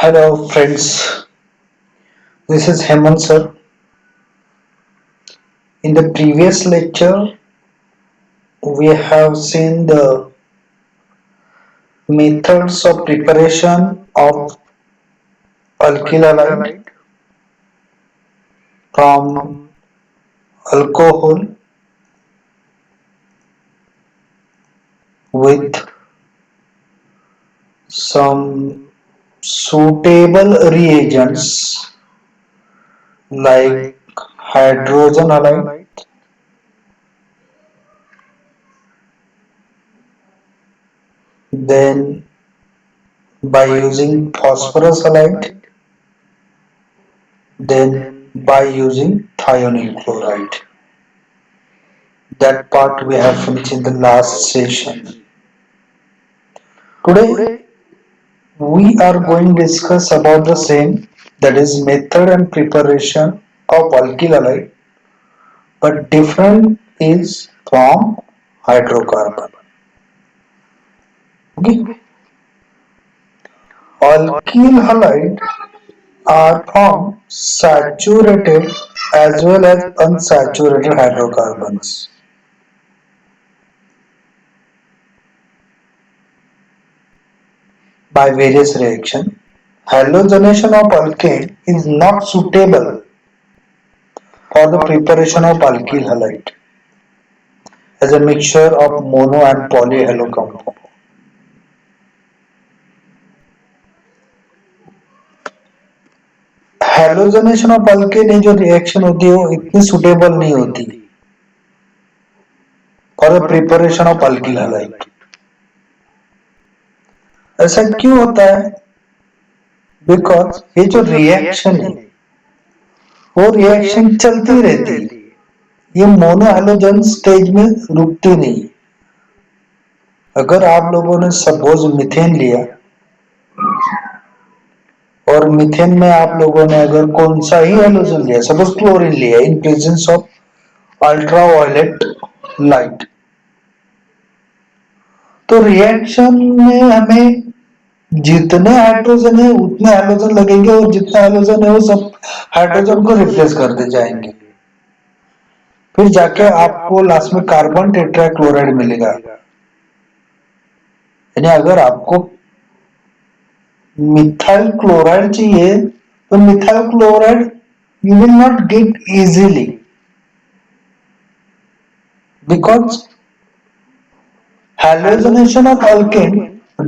Hello friends, this is Hemant sir. In the previous lecture, we have seen the methods of preparation of alkyl halide from alcohol with some suitable reagents like hydrogen halide, then by using phosphorus halide, then by using thionyl chloride. That part we have finished in the last session. Today we are going to discuss about the same, that is method and preparation of alkyl halide, but different is from hydrocarbon. Okay. Alkyl halide are from saturated as well as unsaturated hydrocarbons. By various reaction, halogenation of alkane is not suitable for the preparation of alkyl halide as a mixture of mono and polyhalo compound. Halogenation of alkane ये जो reaction होती है वो इतनी suitable नहीं होती for the preparation of alkyl halide. ऐसा क्यों होता है? बिकॉज ये जो रिएक्शन है वो रिएक्शन चलती रहती है, ये मोनो हैलोजन स्टेज में रुकती नहीं। अगर आप लोगों ने सपोज मीथेन लिया और मीथेन में आप लोगों ने अगर कौन सा ही हैलोजन लिया, सपोज क्लोरीन लिया इन प्रेजेंस ऑफ अल्ट्रावायलेट लाइट, तो रिएक्शन में हमें जितने हाइड्रोजन है उतने हाइड्रोजन लगेंगे और जितने हाइड्रोजन है वो सब हाइड्रोजन को रिप्लेस करते जाएंगे। फिर जाके आपको लास्ट में कार्बन टेट्राक्लोराइड मिलेगा। यानी अगर आपको मिथाइल क्लोराइड चाहिए तो methyl chloride you will not get easily because halogenation of alkane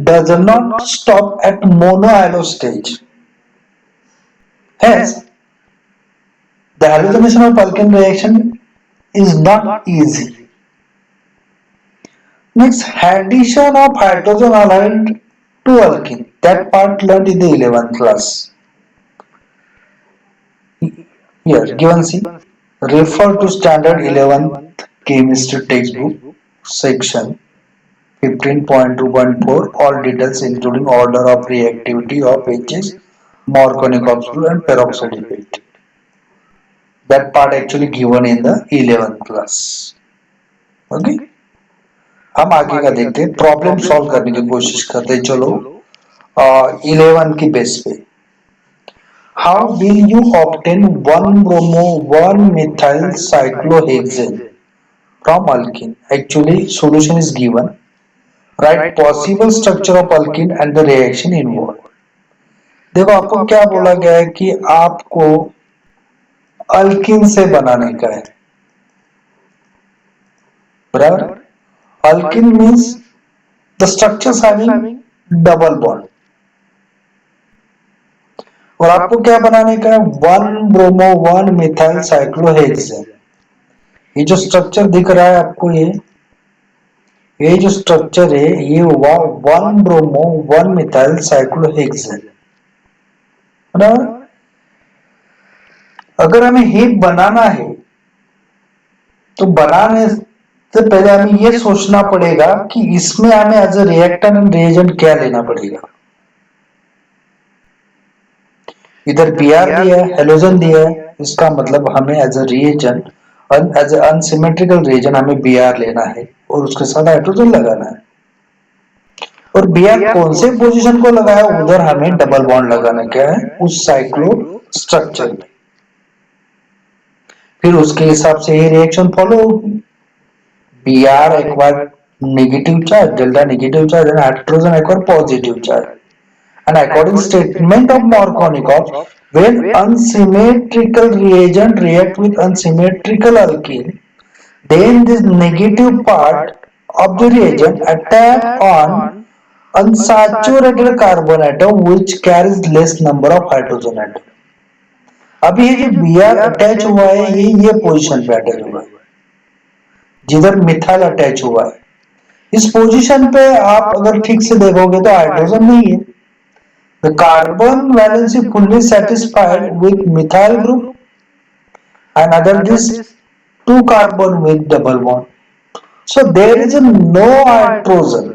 does not stop at monohalo stage. Hence, the halogenation of alkane reaction is not easy. Next, addition of hydrogen halide to alkene. That part learned in the 11th class. Here, given C. Refer to standard 11th chemistry textbook section 15.2.4. All details including order of reactivity of H's, Markovnikov rule and peroxide effect. That part actually given in the 11th class. Okay. हम आगे का देखते हैं, problem solve करने की कोशिश करते हैं। चलो 11 की बेस पे How will you obtain 1-bromo-1-methyl cyclohexane from alkene? Actually, solution is given. Write possible structure of alkene and the reaction involved. देखो आपको क्या बोला गया है कि आपको अल्कीन से बनाने का है, बराबर। Alkyne means the structures having double bond, और आपको क्या बनाने का है? 1-bromo-1-methyl cyclohexane। ये जो स्ट्रक्चर दिख रहा है आपको, ये जो स्ट्रक्चर है ये हुआ 1-bromo-1-methyl cyclohexane, बराबर। अगर हमें हीप बनाना है तो बनाने से पहले हमें ये सोचना पड़ेगा कि इसमें हमें as a reactant and reagent क्या लेना पड़ेगा। इधर Br दिया है, हेलोजन दिया है, इसका मतलब हमें एज ए रिएजेंट और एज ए अनसिमेट्रिकल रिएजेंट हमें Br लेना है और उसके साथ हाइड्रोजन लगाना है। और Br कौन से पोजीशन को लगाया, उधर हमें डबल बॉन्ड लगाना क्या है उस साइक्लो स्ट्रक्चर में। फिर उसके हिसाब से ये रिएक्शन फॉलो होगी। Br acquired negative charge, delta negative charge, and hydrogen acquired positive charge. And according statement of Markovnikov, when unsymmetrical reagent react with unsymmetrical alkene, then this negative part of the reagent attack on unsaturated carbon atom which carries less number of hydrogen atom. अभी ये जो Br attach हुआ है ये position पे attach हुआ है जिधर मिथाइल अटैच हुआ है। इस पोजीशन पे आप अगर ठीक से देखोगे तो हाइड्रोजन नहीं है। The carbon valency fully satisfied with methyl group, another this two carbon with double bond. So there is a no hydrogen.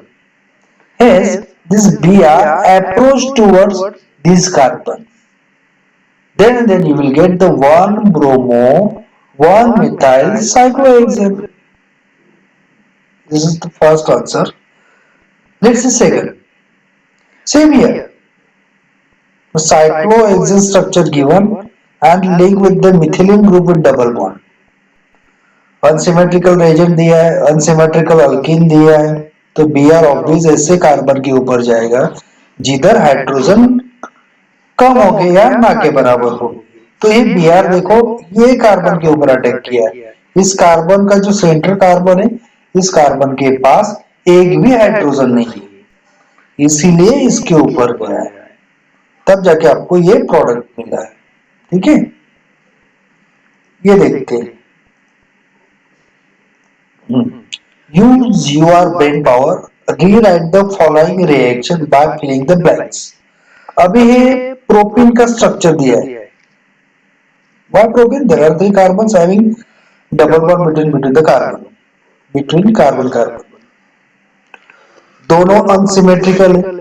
Hence this Br approach towards this carbon. Then you will get the one bromo, one methyl cyclohexane. This is the first answer. Let's see second. Same here. Cyclohexane structure given and link with the methylene group with double bond. Unsymmetrical reagent दिया है, unsymmetrical alkyne दिया है, तो Br obvious ऐसे carbon के ऊपर जाएगा जिधर हाइड्रोजन कम हो गए या ना के बराबर हो। तो ये Br देखो ये कार्बन के ऊपर अटैक किया है। इस कार्बन का जो सेंटर कार्बन है इस कार्बन के पास एक भी हाइड्रोजन नहीं है, इसीलिए इसके ऊपर गया है, तब जाके आपको ये प्रोडक्ट मिला है। ठीक है, ये देखते हैं। Use your brain power, rewrite the following reaction by filling the blanks. अभी ये प्रोपीन का स्ट्रक्चर दिया है। Why propane? There are three carbons having double bond between the carbon, between carbon carbon. दोनों अनसिमेट्रिकल है।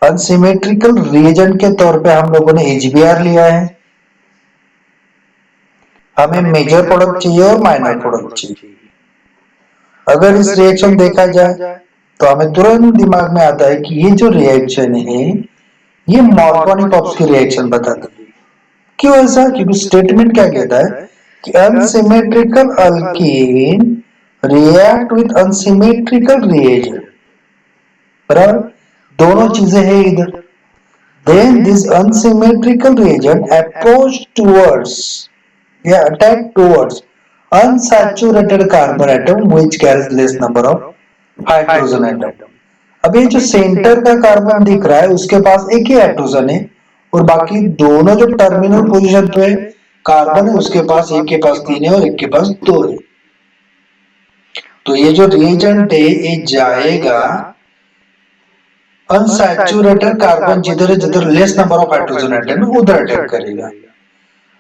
अनसिमेट्रिकल रिएजेंट के तौर पे हम लोगों ने HBr लिया है। हमें मेजर प्रोडक्ट चाहिए और माइनर प्रोडक्ट चाहिए। अगर इस रिएक्शन देखा जाए तो हमें तुरंत दिमाग में आता है कि ये जो रिएक्शन है ये मार्कोनिकॉप्स की रिएक्शन बताती है। क्यों ऐसा? क्योंकि स्टेटमेंट क्या कहता है कि unsymmetrical alkyne react with unsymmetrical reagent, बराबर, दोनों चीजें हैं इधर। Then this unsymmetrical reagent approach towards attack towards unsaturated carbon atom which carries less number of hydrogen atom. अब ये जो सेंटर का कार्बन दिख रहा है उसके पास एक ही हाइड्रोजन है और बाकी दोनों जो टर्मिनल पोजीशन पे कार्बन है उसके पास एक के पास 3 है और एक के पास 2 है। तो ये जो रिएजेंट है ये जाएगा अनसैचुरेटेड कार्बन जिधर less number of hydrogen atom है उधर अटैक करेगा।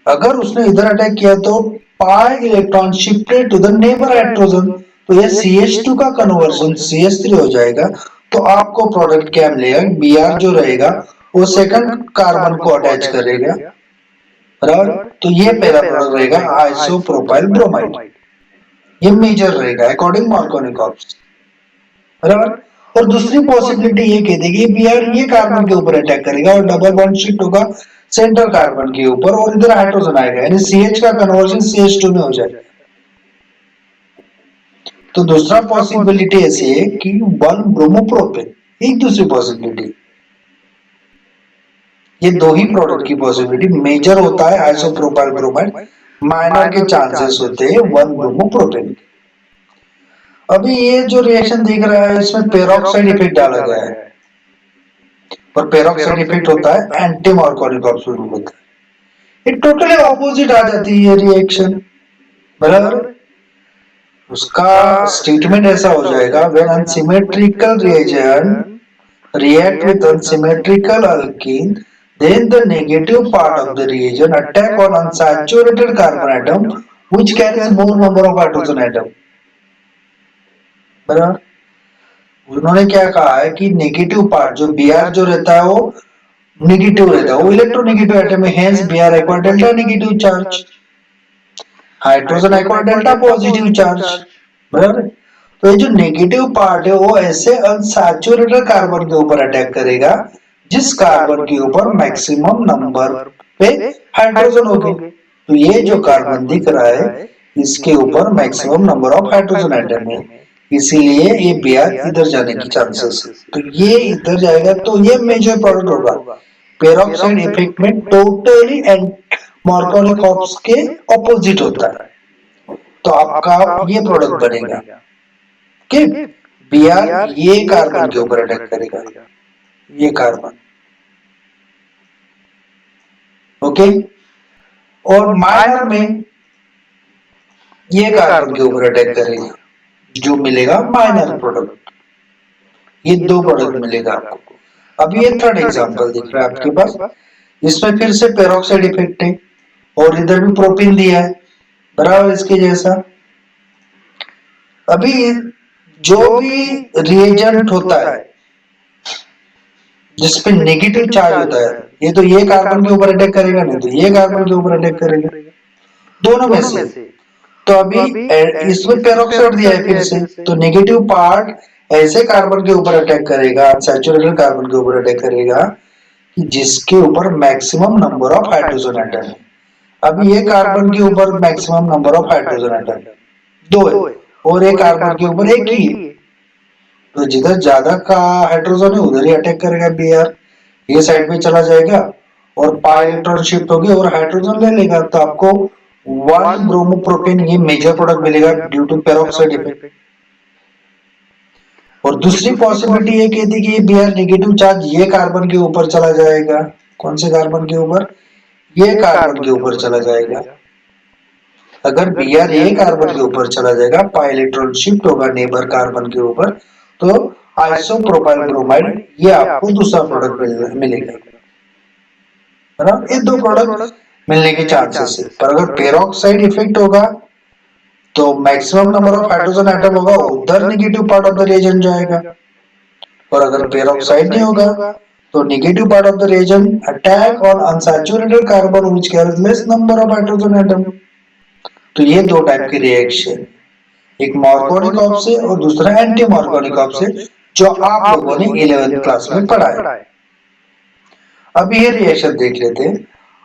अगर उसने इधर अटैक किया तो pi electron shifted to the neighbour hydrogen, तो ये CH2 का कन्वर्जन CH3 हो जाएगा। तो आपको प्रोडक्ट क्या मिलेगा? Br जो रहेगा वो सेकंड कार्बन को अटैच करेगा, बराबर। तो ये पहला प्रोडक्ट रहेगा आइसोप्रोपाइल ब्रोमाइड, ये मेजर रहेगा अकॉर्डिंग मार्कोनिकॉप्स, बराबर। और दूसरी पॉसिबिलिटी ये कहती है कि Br ये कार्बन के ऊपर अटैक करेगा और डबल बॉन्ड शिफ्ट होगा सेंटर कार्बन के ऊपर और इधर हाइड्रोजन आएगा, यानी CH का कन्वर्जन CH2 में हो जाएगा। तो दूसरा पॉसिबिलिटी ऐसी है कि 1 ब्रोमोप्रोपेन, एक दूसरी पॉसिबिलिटी। ये दो ही प्रोडक्ट की पॉसिबिलिटी, मेजर होता है आइसोप्रोपाइल ब्रोमाइड, माइनर के चांसेस होते हैं 1 ब्रोमोप्रोपेन। अभी ये जो रिएक्शन दिख रहा है इसमें पेरोक्साइड इफेक्ट डाला गया है और पेरोक्साइड इफेक्ट होता है एंटी मार्कोनिकॉप्स में होता है। ये टोटली ऑपोजिट आ जाती है रिएक्शन, बराबर। उसका स्टेटमेंट ऐसा हो जाएगा when unsymmetrical reagent react with unsymmetrical alkyne then the negative part of the reagent attack on unsaturated carbon atom which carries more number of hydrogen atom, बराबर। उन्होंने क्या कहा है कि नेगेटिव पार्ट जो Br जो रहता है वो नेगेटिव रहता है, वो इलेक्ट्रोनेगेटिव एटम है, hence Br acquire delta negative charge, hydrogen acquire delta positive charge, बराबर। तो ये जो नेगेटिव पार्ट है वो ऐसे अनसैचुरेटेड कार्बन के ऊपर अटैक करेगा जिस कार्बन के ऊपर मैक्सिमम नंबर पे हाइड्रोजन होंगे। तो ये जो कार्बन दिख रहा है इसके ऊपर maximum number of hydrogen atom है, इसीलिए ये Br इधर जाने की चांसेस है। तो ये इधर जाएगा तो ये मेजर प्रोडक्ट होगा। पेरोक्साइड इफेक्ट में टोटली एंड मार्कोनिक ऑप्स के ऑपोजिट होता है। तो आपका ये प्रोडक्ट बनेगा कि Br ये कार्बन के ऊपर अटैक करेगा, ये कार्बन, ओके। और माइनर में ये कार्बन के ऊपर अटैक करेगा, जो मिलेगा माइनर प्रोडक्ट। ये दो प्रोडक्ट मिलेगा आपको। अब ये थर्ड एग्जांपल दिख रहा है आपके पास, इसमें फिर से पेरोक्साइड इफेक्ट है और इधर भी प्रोपीन दिया है बराबर इसके जैसा। अभी जो भी रिएजेंट होता है जिसपे नेगेटिव चार्ज होता है, ये तो ये कार्बन के ऊपर अटैक करेगा, नहीं तो ये कार्बन के ऊपर अटैक करेगा, दोनों में से। तो अभी इसमें पेरोक्साइड दिया है फिर से, तो नेगेटिव पार्ट ऐसे कार्बन के ऊपर अटैक करेगा, सैचुरेटेड कार्बन के ऊपर अटैक करेगा कि जिसके ऊपर maximum number of hydrogen atom है। अभी ये कार्बन के ऊपर maximum number of hydrogen atom दो है और एक कार्बन के ऊपर एक ही है। तो जिधर ज्यादा का हाइड्रोजन है उधर ही अटैक करेगा Br, ये साइड में चला जाएगा और पाई इलेक्ट्रॉन शिफ्ट होगी और हाइड्रोजन ले लेगा। तो आपको 1 ब्रोमोप्रोपेन ये मेजर प्रोडक्ट मिलेगा ड्यू टू पेरोक्साइड इफेक्ट। और दूसरी पॉसिबिलिटी ये कहती है कि ये Br नेगेटिव चार्ज ये कार्बन के ऊपर चला जाएगा। कौन से कार्बन के ऊपर? ये कार्बन के ऊपर चला जाएगा। अगर Br ये कार्बन के ऊपर चला जाएगा, पाई इलेक्ट्रॉन शिफ्ट होगा नेबर कार्बन के ऊपर, तो आइसोप्रोपाइल ब्रोमाइड ये आपको दूसरा प्रोडक्ट मिलेगा, है ना। ये दो प्रोडक्ट मिलने के चांसेस है। पर अगर पेरोक्साइड इफेक्ट होगा तो maximum number of hydrogen atom होगा, उधर negative part of the reagent जाएगा। और अगर पेरोक्साइड नहीं होगा तो negative part of the reagent attack on unsaturated carbon which carries less number of hydrogen atom. तो ये दो टाइप के रिएक्शन, एक मार्कोनिक ऑफ से और दूसरा एंटी मार्कोनिक ऑफ से, जो आप लोगों ने 11th क्लास में पढ़ा है। अब ये रिएक्शन देख लेते हैं।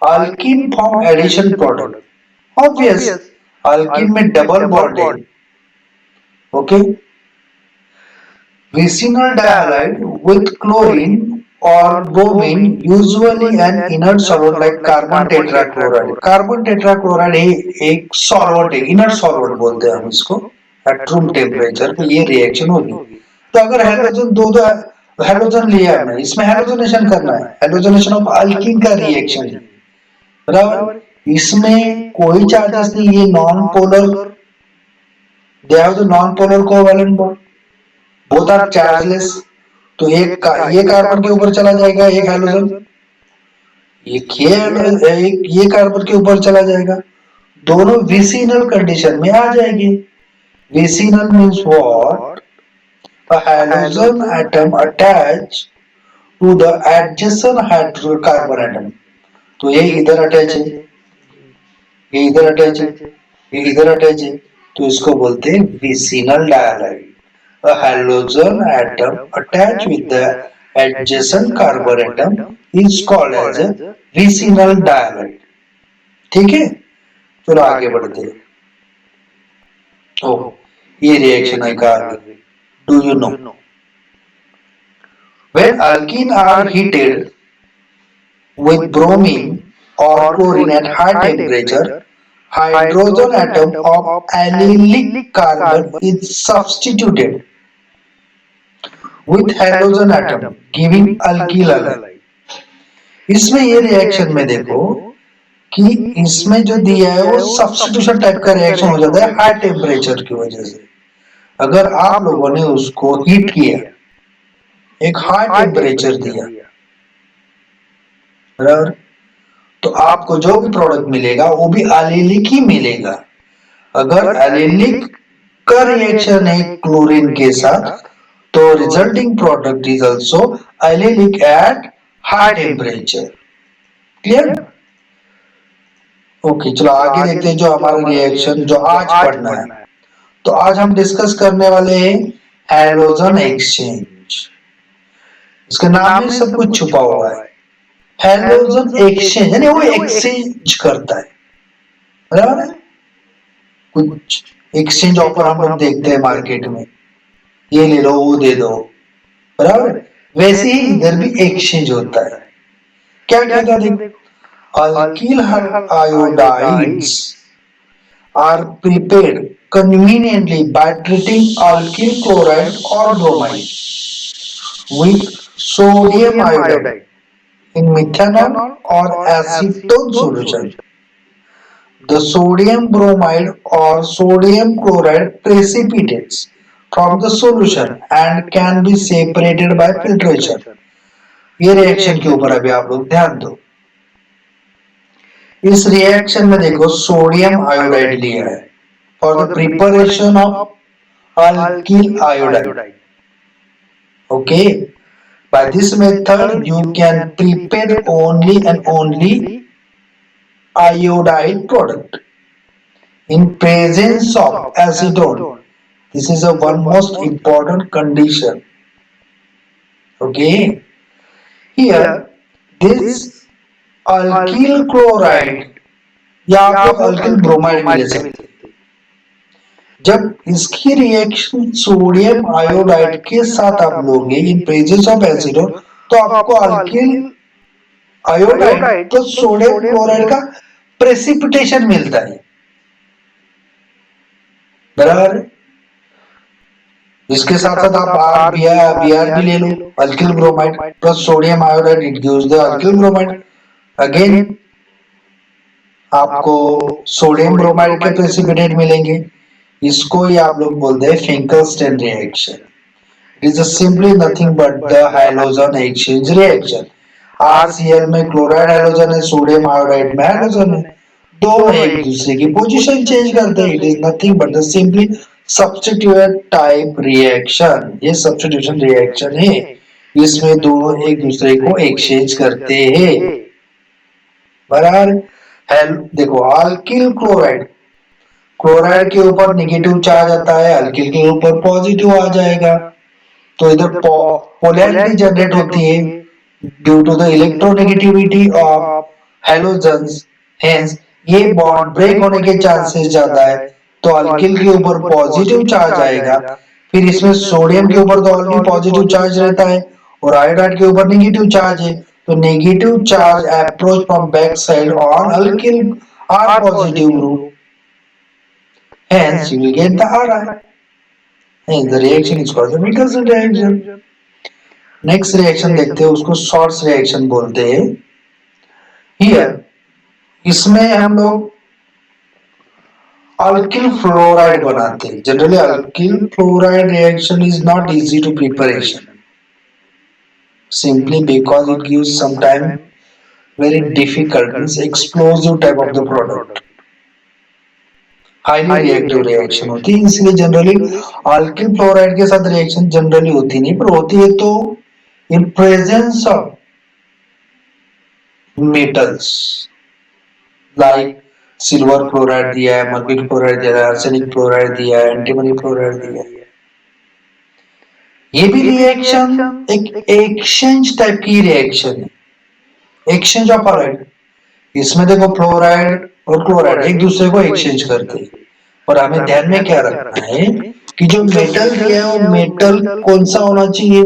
Alkene form addition product, obvious alkene में डबल बॉन्ड है, okay. vicinal dihalide with chlorine or bromine, usually an inert solvent like carbon tetrachloride. Carbon tetrachloride एक सॉल्वेंट है, इनर्ट सॉल्वेंट बोलते हैं हम इसको। एट रूम टेम्परेचर पे ये रिएक्शन होगी। तो अगर हाइड्रोजन दो हाइड्रोजन लिया हमने, इसमें हाइड्रोजनेशन करना है, हाइड्रोजनेशन ऑफ अल्कीन का रिएक्शन है बराबर। इसमें कोई चार्जेस नहीं, ये non polar, they have the non polar covalent bond, both are chargeless. तो एक ये कार्बन के ऊपर चला जाएगा एक हाइड्रोजन, एक ये कार्बन के ऊपर चला जाएगा, दोनों विसिनल कंडीशन में आ जाएगी। Vicinal means what? A hydrogen atom attach to the adjacent hydrogen carbon atom. तो ये इधर अटैच है, ये इधर अटैच है, ये इधर अटैच है, तो इसको बोलते हैं vicinal डायहाइड। A halogen atom attached with the adjacent carbon atom is called as a vicinal dihalide। ठीक है, चलो आगे बढ़ते हैं। ओ, ये रिएक्शन है का आगे, do you know when alkene are heated with bromine or chlorine at high temperature, hydrogen atom of allylic carbon is substituted with halogen atom giving alkyl halide। इसमें ये रिएक्शन में देखो कि इसमें जो दिया है वो सब्स्टिट्यूशन टाइप का रिएक्शन हो जाता है हाई टेम्परेचर की वजह से। अगर आप लोगों ने उसको हीट किया, एक हाई टेम्परेचर दिया बराबर, तो आपको जो भी प्रोडक्ट मिलेगा वो भी एलिलिक ही मिलेगा। अगर एलिलिक का रिएक्शन है क्लोरीन के साथ तो resulting product is also allylic at high temperature. Clear? Okay, चलो आगे देखते हैं जो हमारा रिएक्शन जो आज पढ़ना है। तो आज हम डिस्कस करने वाले हैं हैलोजन एक्सचेंज। इसके नाम में सब कुछ छुपा हुआ है। हैलोजन एक्सचेंज यानी वो एक्सचेंज करता है, बराबर है। कुछ एक्सचेंज ऑफर हम लोग देखते हैं मार्केट में, ये ले लो वो दे दो, बराबर। वैसे ही इधर भी एक्सचेंज होता है। क्या क्या था देखो, alkyl iodides are prepared conveniently by treating alkyl chloride or bromide with sodium iodide in methanol or acetone solution. The sodium bromide or sodium chloride precipitates from the solution and can be separated by filtration. ये reaction के ऊपर अभी आप लोग ध्यान दो। इस reaction में देखो सोडियम आयोडाइड लिया है for the preparation of alkyl iodide. Okay, by this method you can prepare only and only iodide product in presence of acetone. This is a one most important condition. Okay, here this alkyl chloride या आप लोग alkyl bromide भी ले सकते हैं। जब इसकी reaction sodium iodide के साथ आप लोगे इन प्रेजेंस ऑफ एसिडोन, तो आपको अल्किल आयोडाइड तो सोडियम क्लोराइड का प्रेसिपिटेशन मिलता है, बराबर। इसके साथ साथ आप बीआर भी ले लो, alkyl bromide plus sodium iodide, it gives the alkyl bromide. Again आपको सोडियम ब्रोमाइड के प्रेसिपिटेट मिलेंगे। इसको ही आप लोग बोलते हैं Finkelstein reaction. It is simply nothing but the halogen exchange reaction. RCL में क्लोराइड हैलोजन है, सोडियम आयोडाइड में हैलोजन है, दोनों एक दूसरे की पोजीशन चेंज करते हैं। It is nothing but the simply substitute type reaction. ये सब्स्टिट्यूशन रिएक्शन है, इसमें दोनों एक दूसरे को एक्सचेंज करते हैं, बराबर। देखो अल्किल क्लोराइड, क्लोराइड के ऊपर नेगेटिव चार्ज आता है, अल्किल के ऊपर पॉजिटिव आ जाएगा, तो इधर पोलैरिटी जनरेट होती है due to the electronegativity of halogens. Hence ये बॉन्ड ब्रेक होने के चांसेस ज्यादा है, तो अल्किल के ऊपर पॉजिटिव चार्ज आएगा। फिर इसमें सोडियम के ऊपर तो ऑलरेडी पॉजिटिव चार्ज रहता है और आयोडाइड के ऊपर नेगेटिव चार्ज है, तो negative charge approach from back side on alkyl R positive group, hence you will get the Ri. Hence the reaction is called the Michelson reaction. Next reaction देखते हैं, उसको शॉर्ट्स रिएक्शन बोलते हैं। Here इसमें हम लोग अल्किल फ्लोराइड बनाते हैं। Generally alkyl fluoride reaction is not easy to preparation simply because it gives sometime very difficult, means explosive type of the product, highly reactive reaction होती है। इसलिए जनरली अल्किल फ्लोराइड के साथ रिएक्शन जनरली होती नहीं, पर होती है तो इन presence of metals like silver chloride दिया है, मर्क्यूरी क्लोराइड दिया है, आर्सेनिक क्लोराइड दिया है, एंटीमनी क्लोराइड दिया है। ये भी रिएक्शन एक एक्सचेंज टाइप की रिएक्शन है, एक्सचेंज ऑफ आयोडाइड। इसमें देखो फ्लोराइड और क्लोराइड एक दूसरे को एक्सचेंज करते हैं, और हमें ध्यान में क्या रखना है कि जो मेटल दिया है वो मेटल कौन सा होना चाहिए।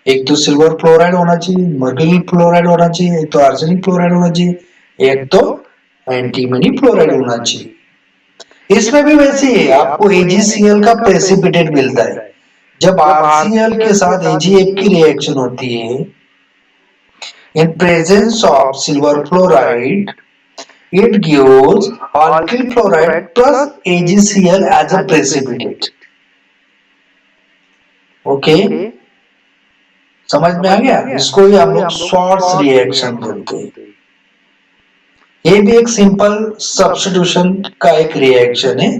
एक तो सिल्वर क्लोराइड होना चाहिए, मर्क्यूरी क्लोराइड होना चाहिए, एक तो आर्सेनिक क्लोराइड होना चाहिए, एक तो एंटीमनी क्लोराइड होना चाहिए। इसमें भी वैसे ही आपको AgCl का प्रेसिपिटेट मिलता है। जब RCl के साथ AgF की रिएक्शन होती है in presence of silver chloride, it gives alkyl chloride plus AgCl as a precipitate. Okay, समझ में आ गया। इसको ही हम लोग शॉर्ट्स रिएक्शन बोलते हैं। ये भी एक सिंपल सब्स्टिट्यूशन का एक रिएक्शन है,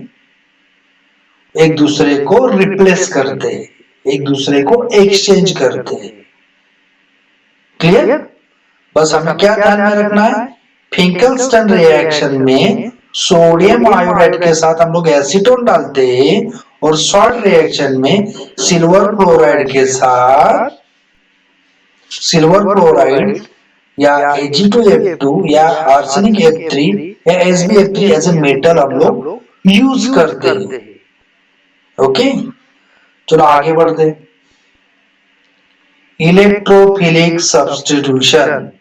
एक दूसरे को रिप्लेस करते हैं, एक दूसरे को एक्सचेंज करते हैं। क्लियर? बस हमें क्या ध्यान में रखना है, फिंकलस्टन रिएक्शन में सोडियम आयोडाइड के साथ हम लोग एसीटोन डालते हैं और शॉर्ट रिएक्शन में सिल्वर क्लोराइड के साथ सिल्वर क्लोराइड या Ag2F2 या आर्सेनिक F3 या SbF3 एज ए मेटल हम लोग यूज करते हैं। ओके, चलो आगे बढ़ते हैं। इलेक्ट्रोफिलिक सब्स्टिट्यूशन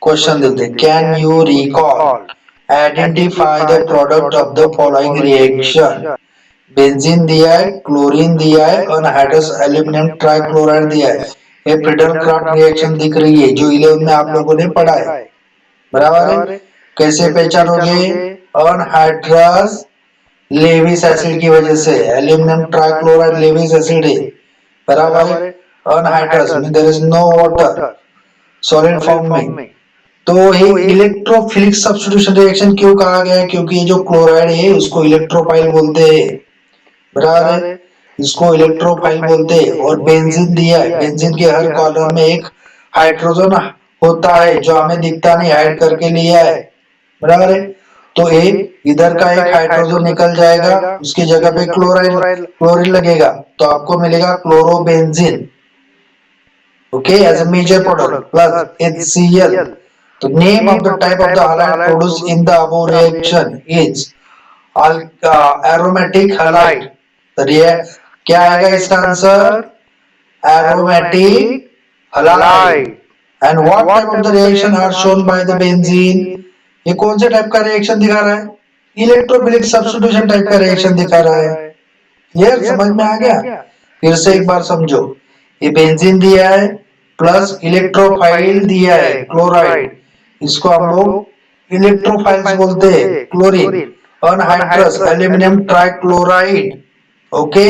क्वेश्चन देखते हैं। Can you recall identify the product of the following reaction. Benzene दिया है, क्लोरीन दिया है और हाइड्रस एल्यूमिनियम ट्राइक्लोराइड दिया है। ये फ्रीडल क्राफ्ट रिएक्शन दिख रही है जो 11 में आप लोगों ने पढ़ा है, बराबर है। कैसे पहचानोगे? अनहाइड्रस लेविस एसिड की वजह से। एल्यूमिनियम ट्राइक्लोराइड लेविस एसिड है, बराबर है। Anhydrous mean there is no water solid form में। तो ये इलेक्ट्रोफिलिक सब्स्टिट्यूशन रिएक्शन क्यों कहा गया है? क्योंकि ये जो क्लोराइड है उसको इलेक्ट्रोफाइल बोलते हैं, बराबर है, इसको इलेक्ट्रोफाइल बोलते हैं। और बेंजीन दिया है, बेंजीन के हर कॉलम में एक हाइड्रोजन होता है जो हमें दिखता नहीं, हाइड करके लिया है, बराबर है। तो एक इधर का एक हाइड्रोजन निकल जाएगा, उसकी जगह पे क्लोरीन लगेगा तो आपको मिलेगा chlorobenzene. Okay, as a major product plus HCl. The name of the type of the halide produced in the above reaction is aromatic halide. क्या आएगा इसका answer? aromatic halide. And what type of the reaction are shown by the benzene? ये कौन से type का reaction दिखा रहा है? इलेक्ट्रोफिलिक सब्स्टिट्यूशन टाइप का रिएक्शन दिखा रहा है। क्लियर, समझ में आ गया? फिर से एक बार समझो। ये बेंजीन दिया है प्लस इलेक्ट्रोफाइल दिया है क्लोराइड, इसको हम लोग इलेक्ट्रोफाइल्स बोलते हैं, chlorine. Anhydrous aluminium trichloride, okay,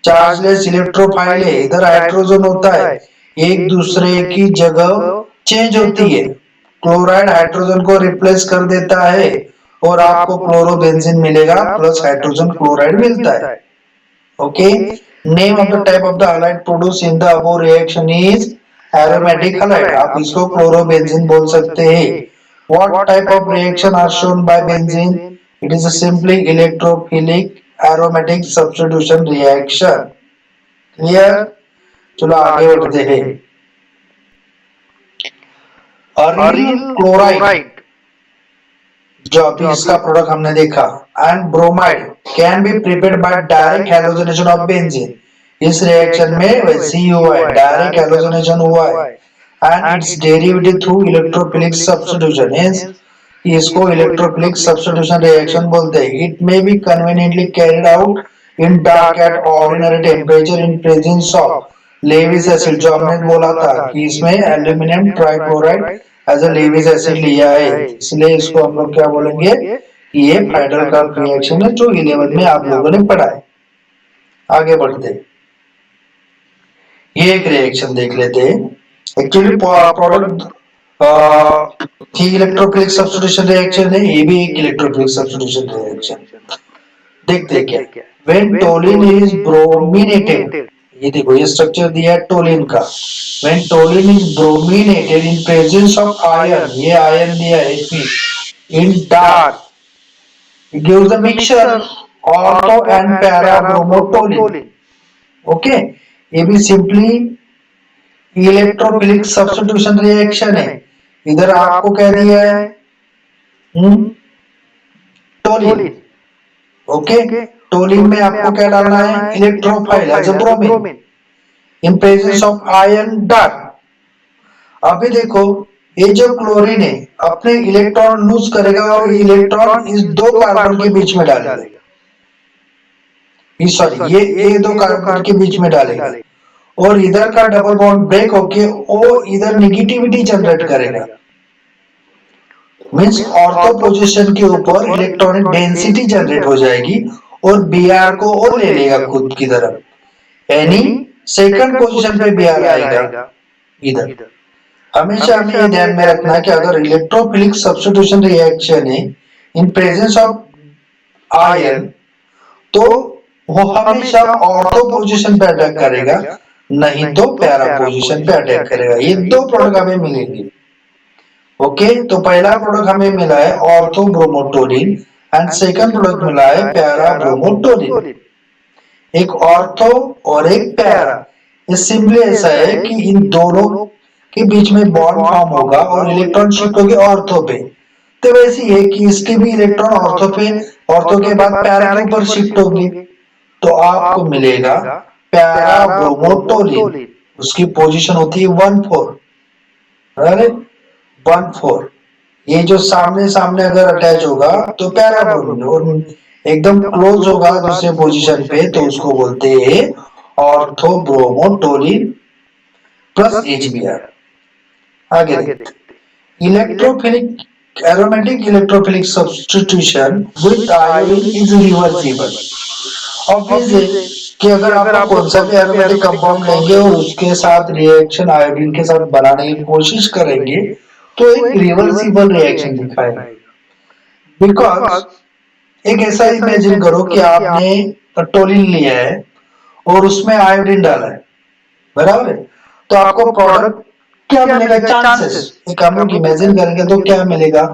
chargeless electrophile है, इधर हाइड्रोजन होता है, एक दूसरे की जगह चेंज होती है। क्लोराइड हाइड्रोजन को रिप्लेस कर देता है और आपको क्लोरोबेंजीन मिलेगा प्लस हाइड्रोजन क्लोराइड मिलता है। Okay, name of the type of the halide produce in the above reaction is aromatic halide. आप इसको क्लोरोबेंजीन बोल सकते हैं। What type of reaction are shown by benzene? It is a simply electrophilic aromatic substitution reaction. Clear, चलो आगे बढ़ते हैं। Aril chloride जो अभी इसका प्रोडक्ट हमने देखा, and bromide can be prepared by direct halogenation of benzene. इस रिएक्शन में वैसे ही हुआ है, डायरेक्ट हैलोजनेशन हुआ है and it's derivative through electrophilic substitution. Means इसको इलेक्ट्रोफिलिक सब्स्टिट्यूशन रिएक्शन बोलते हैं। It may be conveniently carried out in dark at ordinary temperature in presence of Lewis acid. जो हमने बोला था कि इसमें aluminium trichloride as a Lewis acid लिया है, इसलिए इसको हम लोग क्या बोलेंगे कि ये फ्राइडल क्रॉफ्ट रिएक्शन है जो 11 में आप लोगों ने पढ़ा है। आगे बढ़ते हैं, ये एक रिएक्शन देख लेते हैं। एक्चुअली प्रोडक्ट की इलेक्ट्रोफिलिक सब्स्टिट्यूशन रिएक्शन है, ये भी एक इलेक्ट्रोफिलिक सब्स्टिट्यूशन रिएक्शन। देखते हैं क्या। व्हेन टोलिन इज ब्रोमिनेटेड, ये देखो ये स्ट्रक्चर दिया है टोलिन का। When toluene is brominated in presence of ion, ये आयन दिया है Fe in dark, it gives the mixture ortho and para bromotoluene. Okay, ये भी सिंपली इलेक्ट्रोफिलिक सब्स्टिट्यूशन रिएक्शन है। इधर आपको क्या दिया है? टोलिन। ओके, टोलिन में आपको क्या डालना है? Electrophile as a bromine in presence of ion dark. अभी देखो ये जो क्लोरीन है अपने इलेक्ट्रॉन लूज करेगा और इलेक्ट्रॉन इस दो कार्बन के बीच में डालेगा। सॉरी, ये दो कार्बन के बीच में डालेगा और इधर का डबल बॉन्ड ब्रेक होके वो इधर नेगेटिविटी जनरेट करेगा। मींस ऑर्थो पोजीशन के ऊपर इलेक्ट्रॉनिक डेंसिटी जनरेट हो जाएगी और बीआर को वो ले लेगा खुद की तरफ, यानी सेकंड पोजीशन पे बीआर आएगा इधर। हमेशा हमें ये ध्यान में रखना है कि अगर इलेक्ट्रोफिलिक सब्स्टिट्यूशन रिएक्शन है इन प्रेजेंस ऑफ आयन तो वो हमेशा ऑर्थो पोजीशन पे अटैक करेगा, नहीं तो पैरा पोजीशन पे अटैक करेगा। ये दो प्रोडक्ट हमें मिलेंगे। ओके, तो पहला प्रोडक्ट हमें मिला है ऑर्थो ब्रोमोटोलिन एंड सेकंड प्रोडक्ट मिला है पैरा ब्रोमोटोलिन। एक ऑर्थो और एक पैरा। ये सिंपली ऐसा है कि इन दोनों के बीच में बॉन्ड फॉर्म होगा और इलेक्ट्रॉन शिफ्ट होगी ऑर्थो पे। तो वैसे ही है कि इसके भी इलेक्ट्रॉन ऑर्थो पे, ऑर्थो के बाद पैरा के ऊपर शिफ्ट होंगे। तो आपको मिलेगा पैरा ब्रोमोटोलिन। उसकी पोजीशन होती है 1,4। अरे 1,4। ये जो सामने सामने अगर अटैच होगा तो पैरा ब्रोमीन, और एकदम क्लोज होगा दूसरे पोजीशन पे तो उसको बोलते हैं ऑर्थो ब्रोमोटोलिन प्लस एचबीआर। आगे देखते, electrophilic aromatic electrophilic substitution with iodine is reversible. Obvious है कि अगर आप कौन सा भी एरोमेटिक कंपाउंड लेंगे और उसके साथ रिएक्शन आयोडीन के साथ बनाने की कोशिश करेंगे तो एक रिवर्सिबल रिएक्शन दिखाएगा। बिकॉज एक ऐसा इमेजिन करो कि आपने टोलिन लिया है और उसमें आयोडीन डाला है, बराबर है? तो आपको प्रोडक्ट क्या मिलेगा? चांसेस। एक हम लोग इमेजिन करेंगे तो क्या मिलेगा?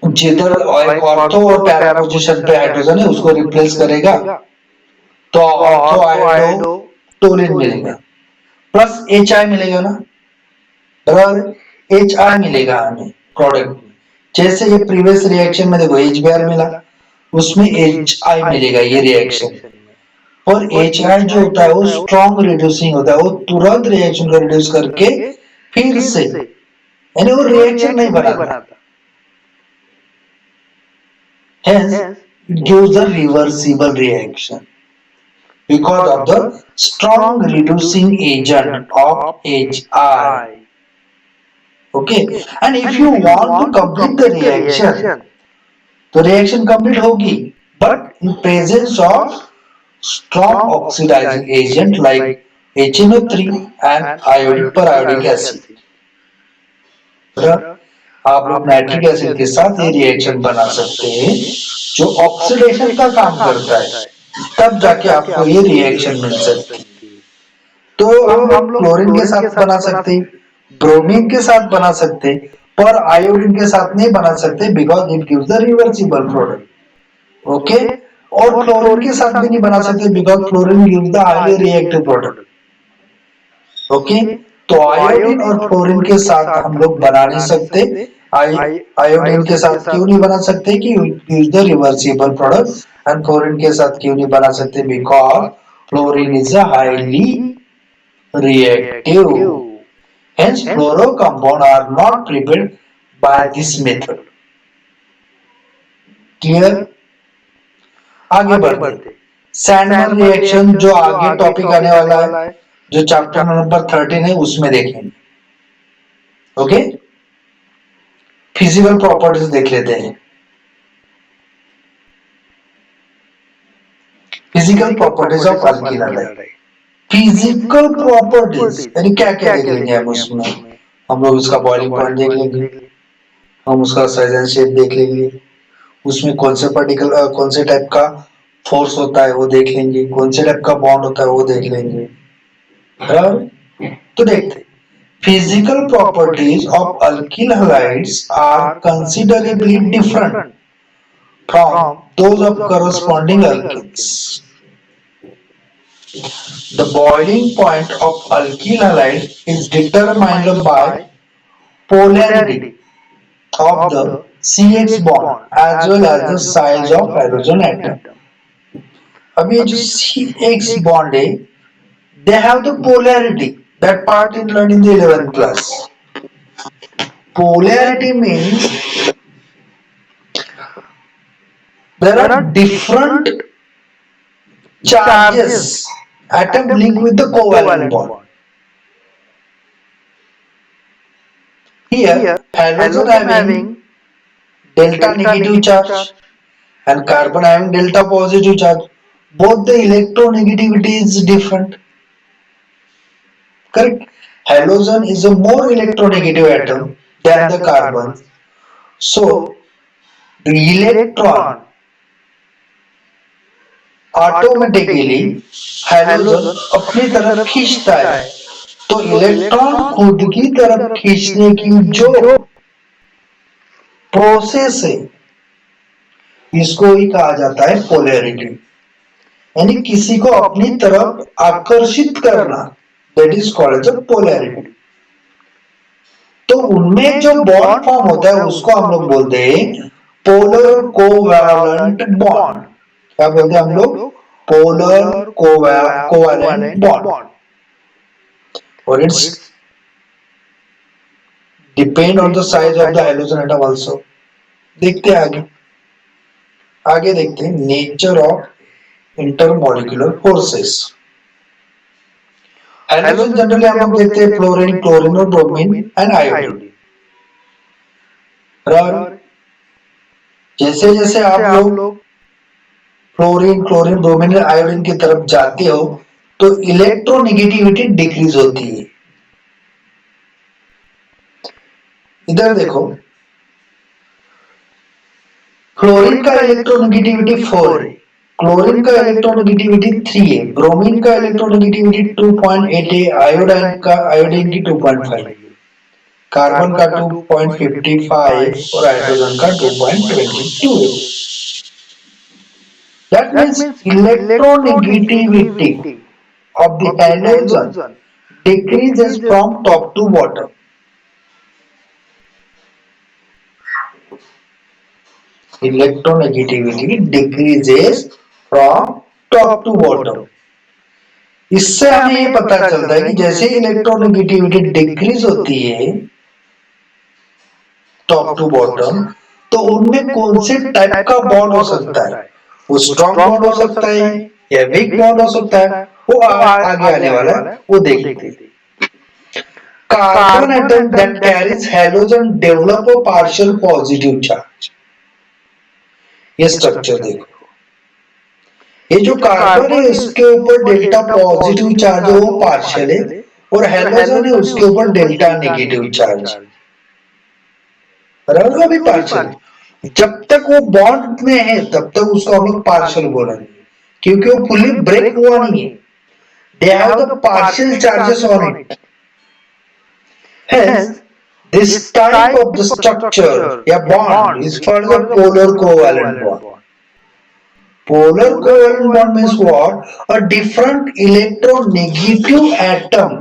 जिधर एक ऑर्थो और पैरा पोजीशन पे हाइड्रोजन है उसको रिप्लेस करेगा तो ऑर्थो आयोडो टोलिन मिलेगा प्लस एच आई मिलेगा ना, बराबर? एच आई मिलेगा हमें प्रोडक्ट में। जैसे ये प्रीवियस रिएक्शन में देखो एच बी आर मिला, उसमें एच आई मिलेगा ये रिएक्शन। और एच आई जो होता है वो स्ट्रॉन्ग रिड्यूसिंग होता है, वो तुरंत रिएक्शन को रिड्यूस करके फिर से, यानी वो रिएक्शन नहीं बनाता। Hence, it gives a reversible reaction because of the strong reducing agent of HI. Okay, and if you want to complete the reaction, तो reaction complete होगी, but in presence of strong oxidizing agent like HNO3 and iodic periodic acid. आप लोग nitric acid के साथ ये reaction बना सकते हैं जो ऑक्सीडेशन का काम करता है, तब जाके आपको ये रिएक्शन मिल सकती है। तो हम लोग क्लोरीन के साथ बना सकते हैं, ब्रोमीन के साथ बना सकते हैं, पर आयोडीन के साथ नहीं बना सकते because it gives the reversible product. Okay, और क्लोरीन के साथ भी नहीं बना सकते because chlorine gives the highly reactive product. Okay, तो आयोडीन और क्लोरीन के साथ हम लोग बना नहीं सकते। आयोडीन के साथ क्यों नहीं बना सकते? कि use the reversible product. And chlorine के साथ क्यों नहीं बना सकते? Because chlorine is a highly reactive. Hence, fluoro compound are not prepared by this method. Clear? आगे बढ़ते, सैंडमर रिएक्शन जो आगे टॉपिक आने वाला है, जो चैप्टर नंबर 13 है उसमें देखेंगे। ओके, फिजिकल प्रॉपर्टीज देख लेते हैं। Physical properties of alkyl halide. Physical properties यानी क्या क्या देख लेंगे हम उसमें? हम लोग उसका बॉइलिंग पॉइंट देख लेंगे, हम उसका साइज एंड शेप देख लेंगे, उसमें कौन से पार्टिकल कौन से टाइप का फोर्स होता है वो देख लेंगे, कौन से टाइप का बॉन्ड होता है वो देख लेंगे। तो देखते, physical properties of alkyl halides are considerably different from those of corresponding alkenes. The boiling point of alkyl halide is determined by polarity of the CH bond as well as the size of hydrogen atom. अब ये जो CX bond है, they have the polarity. That part is learned in the 11th class. Polarity means there are different charges atom linked with the covalent bond. Here, halogen having delta negative charge and carbon having delta positive charge. Both the electronegativity is different. Correct? Halogen is a more electronegative atom than the carbon. So, the electron automatically hydrogen अपनी तरफ खींचता है तो electron खुद की तरफ खींचने की जो प्रोसेस है इसको ही कहा जाता है पोलैरिटी, यानी किसी को अपनी तरफ आकर्षित करना, that is called as polarity. तो उनमें जो बॉन्ड फॉर्म होता है उसको हम लोग बोलते हैं पोलर कोवैलेंट बॉन्ड। क्या बोलते हैं हम लोग? Polar covalent bond. और it's depend on the size of the hydrogen atom also. देखते हैं आगे, आगे देखते हैं nature of intermolecular forces. Hydrogen generally हम लोग देखते हैं फ्लोरीन, क्लोरीन और ब्रोमीन एंड आयोडीन। जैसे जैसे आप लोग फ्लोरीन, क्लोरीन, ब्रोमीन और आयोडीन की तरफ जाते हो तो इलेक्ट्रोनेगेटिविटी डिक्रीज होती है। इधर देखो, फ्लोरीन का इलेक्ट्रोनेगेटिविटी 4 है, क्लोरीन का इलेक्ट्रोनेगेटिविटी 3 है, ब्रोमीन का इलेक्ट्रोनेगेटिविटी 2.8 है, आयोडीन की 2.5 है, कार्बन का 2.55 और हाइड्रोजन का 2.22 है। That means electronegativity of the halogen decreases from top to bottom. Electronegativity decreases from top to bottom. इससे हमें ये पता चलता है कि जैसे इलेक्ट्रोनेगेटिविटी डिक्रीज होती है टॉप टू बॉटम, तो उनमें कौन से टाइप का बॉन्ड हो सकता है? वो स्ट्रॉन्ग बॉन्ड हो सकता है या वीक बॉन्ड हो सकता है, वो आगे आने वाला है, वो देखते हैं। Carbon atom that carries halogen develop a partial positive charge. ये स्ट्रक्चर देखो, ये जो कार्बन है उसके ऊपर डेल्टा पॉजिटिव चार्ज है, वो पार्शियल है, और हैलोजन है उसके ऊपर डेल्टा नेगेटिव चार्ज। बराबर, भी पार्शियल। जब तक वो बॉन्ड में है तब तक उसको हम लोग पार्शियल बोलेंगे, क्योंकि वो फुली ब्रेक हुआ नहीं है। They have the partial charges on it. Hence, this type of the structure, या bond, is called the polar covalent bond. Polar covalent bond means what? A different electronegative atom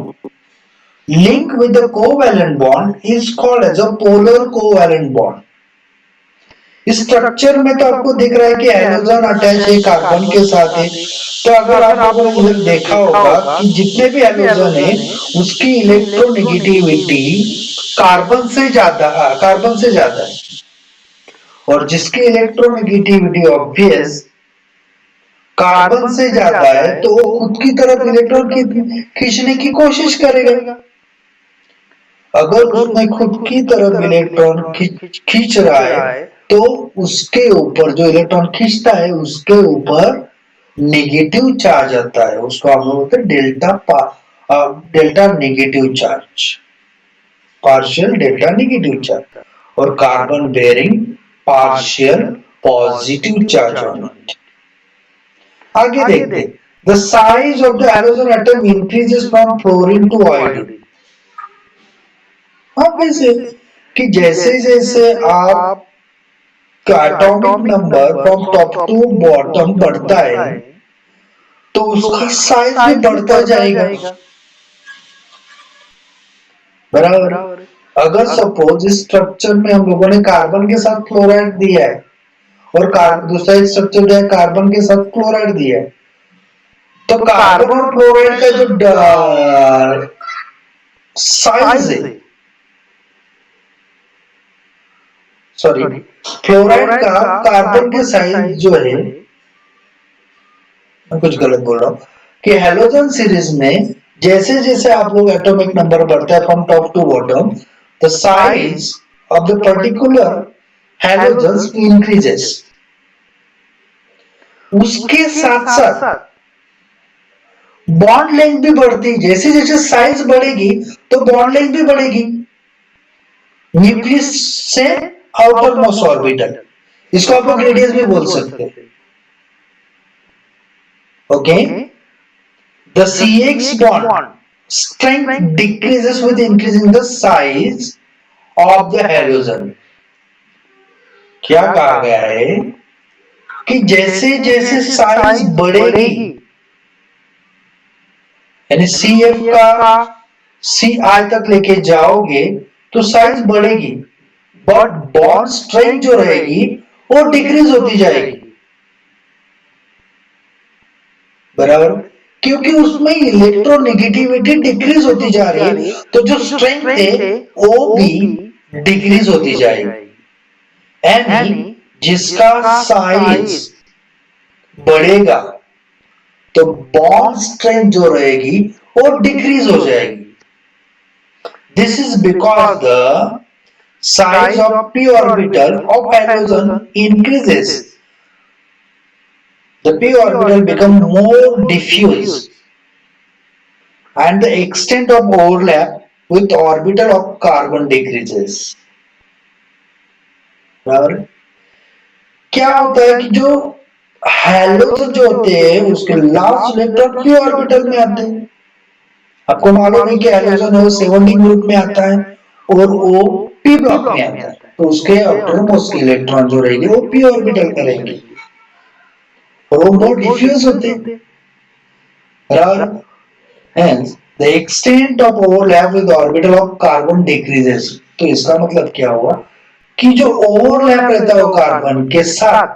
linked with the covalent bond is called as a polar covalent bond. इस structure में तो आपको दिख रहा है कि hydrogen attach है carbon के साथ है। तो अगर आप लोगों ने इधर देखा होगा कि जितने भी हाइड्रोजन है उसकी इलेक्ट्रोनेगेटिविटी कार्बन से ज्यादा है, और जिसकी इलेक्ट्रोनेगेटिविटी ऑब्वियस कार्बन से ज्यादा है तो वो खुद की तरफ इलेक्ट्रॉन खींचने की कोशिश करेगा। अगर उसने खुद की तरफ इलेक्ट्रॉन खींच रहा है तो उसके ऊपर जो इलेक्ट्रॉन खींचता है उसके ऊपर नेगेटिव चार्ज आता है, उसको हम लोग बोलते हैं delta negative charge, partial delta negative charge, और carbon bearing partial positive charge on it. आगे देखते हैं, the size of the hydrogen atom increases from fluorine to iodine. अब वैसे कि जैसे जैसे आप का atomic number from top to bottom बढ़ता है तो उसका साइज भी बढ़ता जाएगा। बराबर। अगर सपोज इस स्ट्रक्चर में हम लोगों ने कार्बन के साथ क्लोराइड दिया है और दूसरा स्ट्रक्चर दिया है कार्बन के साथ क्लोराइड दिया है, तो कार्बन और क्लोराइड का जो साइज है, सॉरी क्लोराइड का कार्बन के साइज जो है, मैं कुछ गलत बोल रहा हूं, कि हैलोजन सीरीज में जैसे जैसे आप लोग एटॉमिक नंबर बढ़ता है from top to bottom, the size of the particular halogens increases. उसके साथ साथ बॉन्ड लेंथ भी बढ़ती, जैसे जैसे साइज बढ़ेगी तो बॉन्ड लेंथ भी बढ़ेगी। न्यूक्लियस से आउटर मोस्ट ऑर्बिटल, इसको आप लोग रेडियस भी बोल सकते हैं। Okay, the CX bond Strength decreases with increasing the size of the halogen. क्या कहा गया है कि जैसे जैसे साइज बढ़ेगी, यानी सी एफ का सी आई तक लेके जाओगे तो साइज बढ़ेगी, बट बॉन्ड स्ट्रेंथ जो रहेगी वो डिक्रीज होती जाएगी। बराबर, क्योंकि उसमें इलेक्ट्रोनेगेटिविटी डिक्रीज होती जा रही है, तो जो स्ट्रेंथ है वो भी डिक्रीज होती जाएगी। यानी जिसका साइज बढ़ेगा तो बॉन्ड स्ट्रेंथ जो रहेगी वो डिक्रीज हो जाएगी। This is because the size of p orbital of halogen increases. The p orbital become more diffuse and the extent of overlap with orbital of carbon decreases. बराबर, क्या होता है कि जो हैलोजन जो होते हैं उसके लास्ट इलेक्ट्रॉन p ऑर्बिटल में आते हैं। आपको मालूम है कि हैलोजन है वो 17 ग्रुप में आता है और वो p ब्लॉक में आता है, तो उसके आउटर मोस्ट इलेक्ट्रॉन जो रहेंगे वो p ऑर्बिटल में रहेंगे और वो बहुत डिफ्यूज होते हैं। Hence, the extent of overlap with orbital of carbon decreases. तो इसका मतलब क्या हुआ कि जो ओवरलैप रहता है वो कार्बन के साथ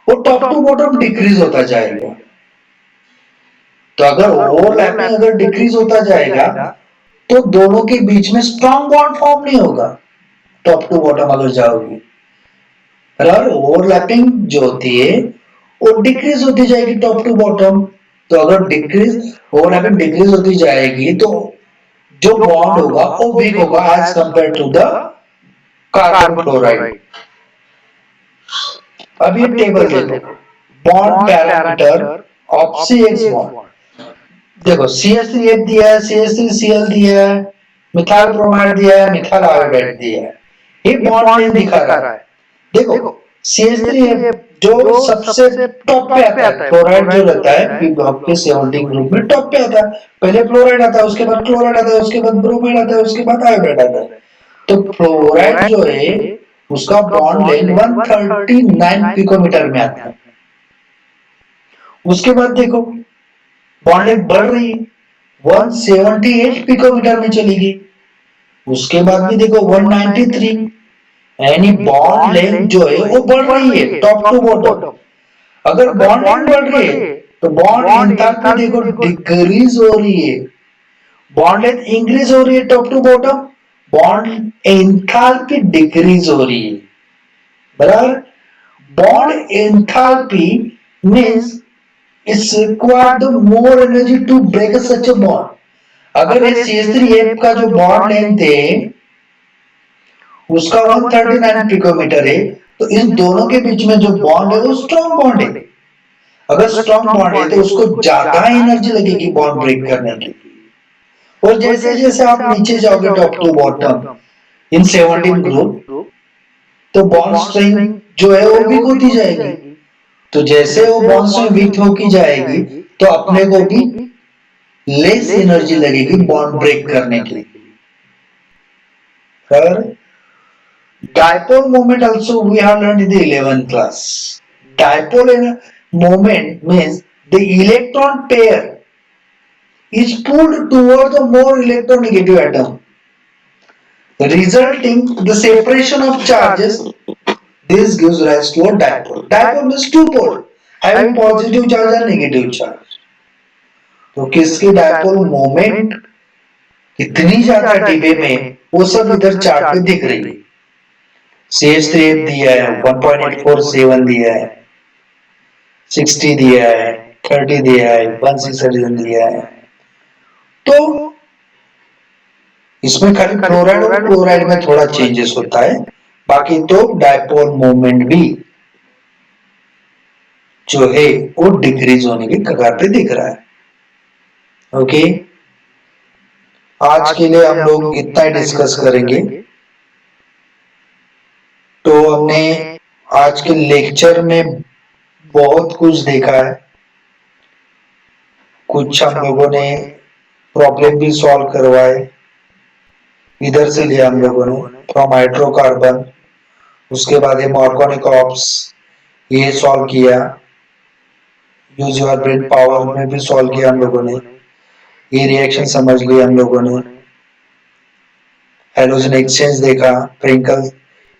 वो टॉप टू बॉटम डिक्रीज होता जाएगा। तो अगर ओवरलैपिंग अगर डिक्रीज होता जाएगा तो दोनों के बीच में स्ट्रॉन्ग बॉन्ड फॉर्म नहीं होगा टॉप टू बॉटम अगर जाओगे। अगर ओवरलैपिंग जो होती है वो डिक्रीज होती जाएगी टॉप टू बॉटम, तो अगर डिक्रीज ओवरलैपिंग डिक्रीज होती जाएगी तो जो बॉन्ड होगा वो वीक होगा as compare to the carbon chloride. अब ये टेबल देखो, bond parameter of CH bond. देखो CH3F दिया है, CH3Cl दिया है, मिथाइल ब्रोमाइड दिया है, मिथाइल आयोडाइड दिया है, ये बॉन्ड लेंथ दिखा रहा है। देखो CH3F जो सबसे टॉप पे आता है, क्लोराइड जो रहता है पी ब्लॉक के 17 ग्रुप में टॉप पे आता है, पहले फ्लोराइड आता है, उसके बाद क्लोराइड आता है, उसके बाद ब्रोमाइड आता है, उसके बाद आयोडाइड आता है। तो फ्लोराइड जो है उसका बॉन्ड लेंथ 139 पिकोमीटर में आता है। उसके बाद देखो बॉन्ड लेंथ बढ़ रही है, 178 पिकोमीटर में चलेगी। उसके बाद भी देखो 193, यानी बॉन्ड लेंथ जो है वो बढ़ रही है टॉप टू बॉटम। अगर बॉन्ड लेंथ बढ़ रही है तो बॉन्ड एंथैल्पी देखो डिक्रीज हो रही है, बॉन्ड लेंथ इंक्रीज हो रही है top to bottom, bond enthalpy decrease हो रही है। बराबर, bond enthalpy means it's required the more energy to break such a bond. अगर ये CH3F का जो बॉन्ड लेंथ है उसका 139 पिकोमीटर है, तो इन दोनों के बीच में जो बॉन्ड है वो स्ट्रॉन्ग बॉन्ड है। अगर स्ट्रॉन्ग बॉन्ड है तो उसको ज्यादा एनर्जी लगेगी बॉन्ड ब्रेक करने की। और जैसे जैसे आप नीचे जाओगे top to bottom in 17 group, तो बॉन्ड स्ट्रेंथ जो है वो वीक होती जाएगी। तो जैसे वो बॉन्ड स्ट्रेंथ वीक होती जाएगी तो अपने को भी लेस एनर्जी लगेगी बॉन्ड ब्रेक करने के लिए। Dipole moment also we have learned in the 11th class. Dipole moment means the electron pair is pulled toward the more electronegative atom, resulting the separation of charges. This gives rise to a dipole. Dipole means two pole having positive charge and negative charge. तो किसकी dipole moment कितनी ज्यादा डिब्बे में वो सब इधर chart पे दिख रही है। CH3F दिया है 1.847 दिया है, 60 दिया है, 30 दिया है, 167 दिया है। तो इसमें खाली फ्लोराइड और क्लोराइड में थोड़ा चेंजेस होता है, बाकी तो डायपोल मोमेंट भी जो है वो डिक्रीज होने की कगार पे दिख रहा है। ओके, आज के लिए हम लोग इतना ही डिस्कस करेंगे। तो हमने आज के लेक्चर में बहुत कुछ देखा है, कुछ हम लोगों ने प्रॉब्लम भी सॉल्व करवाए, इधर से लिया हम लोगों ने फ्रॉम हाइड्रोकार्बन। उसके बाद ये मॉर्गोनिकॉप्स, ये सॉल्व किया, यूज योर ब्रेन पावर में भी सॉल्व किया हम लोगों ने। ये रिएक्शन समझ लिया हम लोगों ने। हेलोजन एक्सचेंज देखा, फ्रिंकल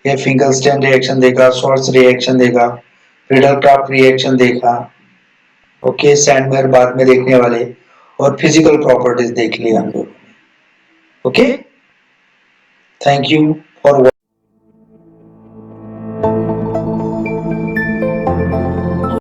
ये फिंगलस्टेन रिएक्शन देखा, शॉर्ट्स रिएक्शन देखा, फ्रीडल क्राफ्ट रिएक्शन देखा। ओके, सैंडमेयर बाद में देखने वाले, और फिजिकल प्रॉपर्टीज देख लिया हम लोग। Okay, thank you for